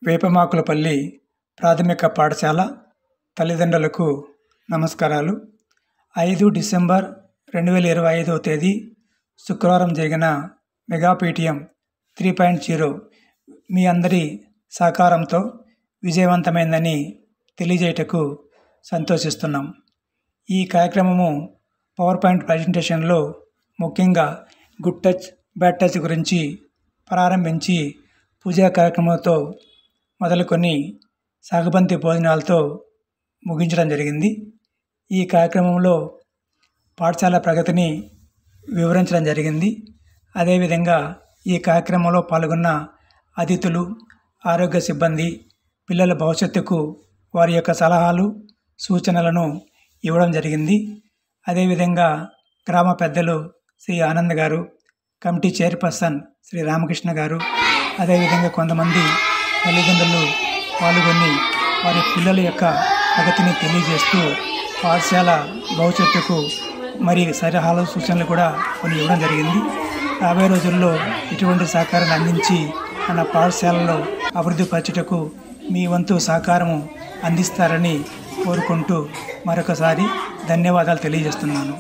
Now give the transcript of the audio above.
వేపమాకులపల్లి ప్రాథమిక పాఠశాల తల్లిదండ్రులకు నమస్కారాలు. 5 డిసెంబర్ 2025 తేదీ శుక్రవారం జరిగిన మెగా PTM 3.0 మీ అందరి సహకారంతో విజయవంతమైందని తెలియజేయటకు సంతోషిస్తున్నాం. ఈ కార్యక్రమము పవర్పాయింట్ ప్రజెంటేషన్లో ముఖ్యంగా గుడ్ టచ్ బ్యాడ్ టచ్ గురించి ప్రారంభించి పూజా కార్యక్రమంతో మొదలుకొని సాగుబంతి భోజనాలతో ముగించడం జరిగింది. ఈ కార్యక్రమంలో పాఠశాల ప్రగతిని వివరించడం జరిగింది. అదేవిధంగా ఈ కార్యక్రమంలో పాల్గొన్న అతిథులు, ఆరోగ్య సిబ్బంది, పిల్లల భవిష్యత్తుకు వారి యొక్క సలహాలు, సూచనలను ఇవ్వడం జరిగింది. అదేవిధంగా గ్రామ పెద్దలు శ్రీ ఆనంద్ గారు, కమిటీ చైర్పర్సన్ శ్రీ రామకృష్ణ గారు, అదేవిధంగా కొంతమంది తల్లిదండ్రులు పాల్గొని వారి పిల్లల యొక్క ప్రగతిని తెలియజేస్తూ పాఠశాల భవిష్యత్తుకు మరి సలహాలు, సూచనలు కూడా కొన్ని ఇవ్వడం జరిగింది. రాబోయే రోజుల్లో ఇటువంటి సహకారాన్ని అందించి మన పాఠశాలలో అభివృద్ధి పరచుటకు మీ వంతు సహకారము అందిస్తారని కోరుకుంటూ మరొకసారి ధన్యవాదాలు తెలియజేస్తున్నాను.